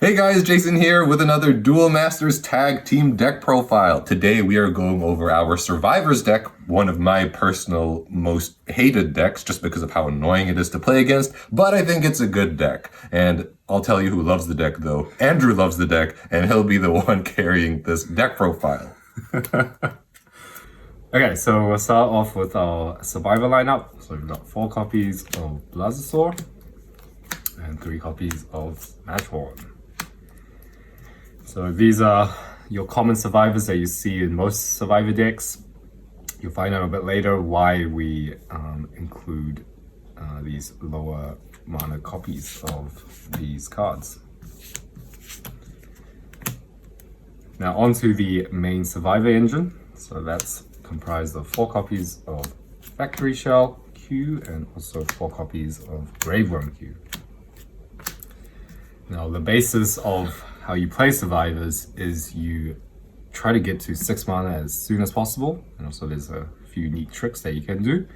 Hey guys, Jason here with another Duel Masters Tag Team deck profile. Today we are going over our Survivors deck, one of my personal most hated decks just because of how annoying it is to play against, but I think it's a good deck. And I'll tell you who loves the deck though. Andrew loves the deck and he'll be the one carrying this deck profile. Okay, so we'll start off with our Survivor lineup. So we've got 4 copies of Blazosaur and 3 copies of Smashhorn. So these are your common survivors that you see in most survivor decks. You'll find out a bit later why we include these lower mana copies of these cards. Now onto the main survivor engine. So that's comprised of 4 copies of Factory Shell Q and also 4 copies of Graveworm Q. Now the basis of how you play survivors is you try to get to 6 mana as soon as possible, and also there's a few neat tricks that you can do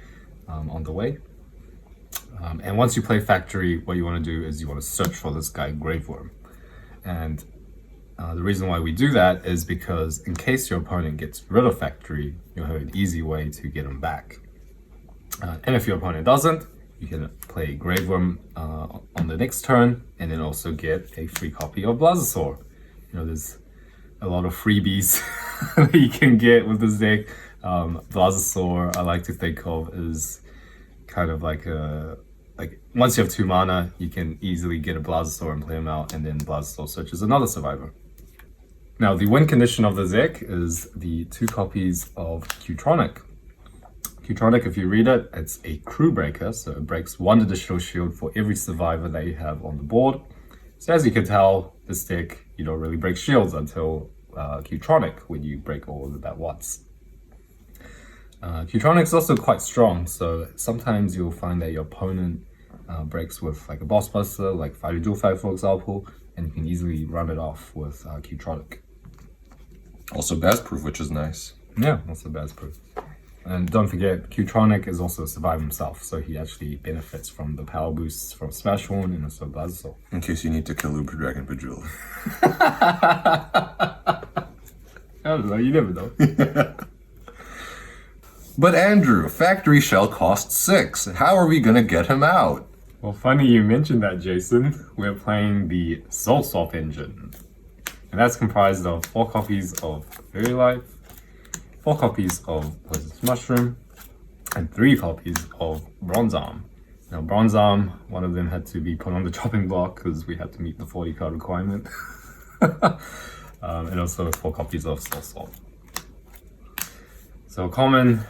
on the way. And once you play Factory, what you want to do is you want to search for this guy Graveworm. And the reason why we do that is because in case your opponent gets rid of Factory, you'll have an easy way to get him back. And if your opponent doesn't, you can play Graveworm on the next turn and then also get a free copy of Blazosaur. You know, there's a lot of freebies that you can get with this deck. Blazosaur, I like to think of as kind of like once you have 2 mana, you can easily get a Blazosaur and play him out, and then Blazosaur searches another survivor. Now, the win condition of the deck is the 2 copies of Qtronic. Qtronic, if you read it, it's a crew breaker, so it breaks 1 additional shield for every survivor that you have on the board. So as you can tell, this deck, you don't really break shields until Qtronic, when you break all of that once. Qtronic is also quite strong, so sometimes you'll find that your opponent breaks with like a boss buster, like Fighter Duel Fight for example, and you can easily run it off with Qtronic. Also Baz-proof, which is nice. Yeah, also Baz-proof. And don't forget, Qtronic is also a survivor himself, so he actually benefits from the power boosts from Smashhorn and also Blazosaur. In case you need to kill Uber Dragon Bejeweled. I don't know, you never know. But Andrew, Factory Shell costs 6. How are we gonna get him out? Well, funny you mentioned that, Jason. We're playing the Soul Swap engine. And that's comprised of 4 copies of Fairy Life, 4 copies of Poisonous Mushroom, and 3 copies of Bronze Arm. Now, Bronze Arm, one of them had to be put on the chopping block because we had to meet the 40 card requirement. And also 4 copies of Soul Swap. So, common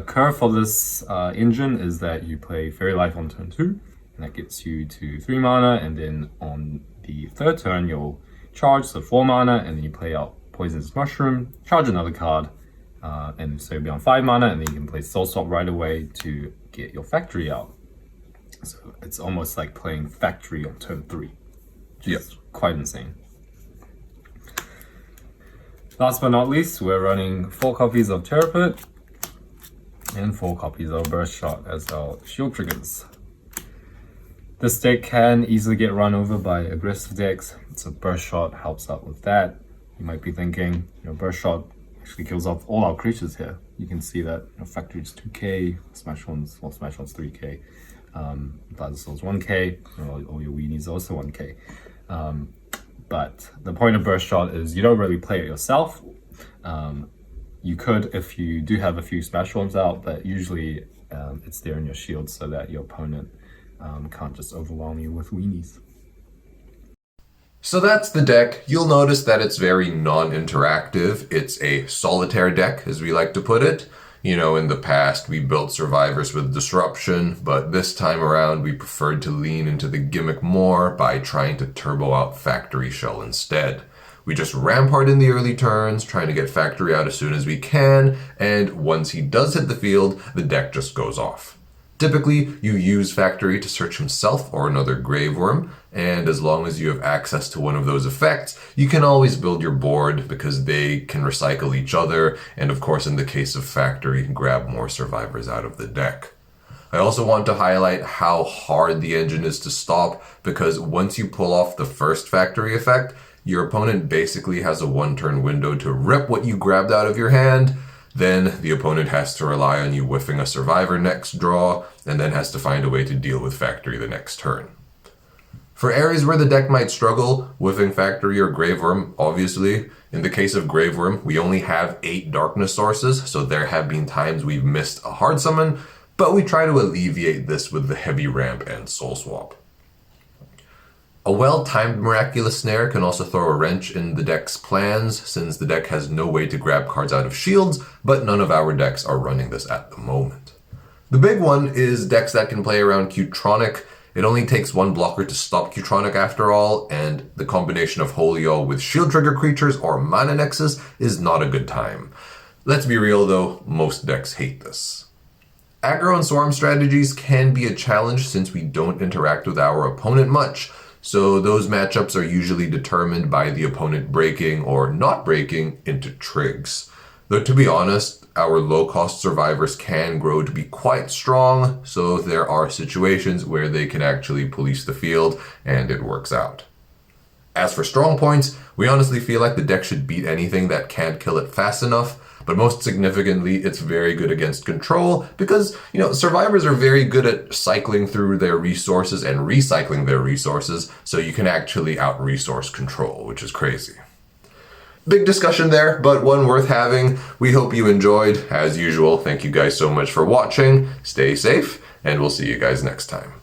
curve for this engine is that you play Fairy Life on turn 2, and that gets you to 3 mana, and then on the 3rd turn, you'll charge, so 4 mana, and then you play out Poisonous Mushroom, charge another card, and so you'll be on 5 mana, and then you can play Soul Swap right away to get your Factory out. So it's almost like playing Factory on turn 3. Yes, quite insane. Last but not least, we're running 4 copies of Terrapit and 4 copies of Burst Shot as our shield triggers. This deck can easily get run over by aggressive decks, so Burst Shot helps out with that. You might be thinking, Burst Shot actually kills off all our creatures here. You can see that Factory is 2k, Smashhorn's 3k, Blazosaur's 1k, all your weenies also 1k. But the point of Burst Shot is you don't really play it yourself. You could if you do have a few Smashhorns out, but usually it's there in your shield so that your opponent can't just overwhelm you with weenies. So that's the deck. You'll notice that it's very non-interactive. It's a solitaire deck, as we like to put it. You know, in the past, we built Survivors with Disruption, but this time around, we preferred to lean into the gimmick more by trying to turbo out Factory Shell instead. We just rampart in the early turns, trying to get Factory out as soon as we can, and once he does hit the field, the deck just goes off. Typically, you use Factory to search himself or another Graveworm, and as long as you have access to one of those effects, you can always build your board because they can recycle each other, and of course in the case of Factory, grab more survivors out of the deck. I also want to highlight how hard the engine is to stop, because once you pull off the first factory effect, your opponent basically has a 1-turn window to rip what you grabbed out of your hand. Then the opponent has to rely on you whiffing a survivor next draw, and then has to find a way to deal with factory the next turn. For areas where the deck might struggle, whiffing factory or Graveworm, obviously. In the case of Graveworm, we only have 8 darkness sources, so there have been times we've missed a hard summon, but we try to alleviate this with the heavy ramp and soul swap. A well-timed Miraculous Snare can also throw a wrench in the deck's plans, since the deck has no way to grab cards out of shields, but none of our decks are running this at the moment. The big one is decks that can play around Q-Tronic. It only takes 1 blocker to stop Q-Tronic after all, and the combination of Holio with shield trigger creatures or mana nexus is not a good time. Let's be real though, most decks hate this. Aggro and Swarm strategies can be a challenge since we don't interact with our opponent much, so those matchups are usually determined by the opponent breaking or not breaking into trigs. Though to be honest, our low-cost survivors can grow to be quite strong, so there are situations where they can actually police the field and it works out. As for strong points, we honestly feel like the deck should beat anything that can't kill it fast enough, but most significantly, it's very good against control because, survivors are very good at cycling through their resources and recycling their resources, so you can actually out-resource control, which is crazy. Big discussion there, but one worth having. We hope you enjoyed. As usual, thank you guys so much for watching. Stay safe, and we'll see you guys next time.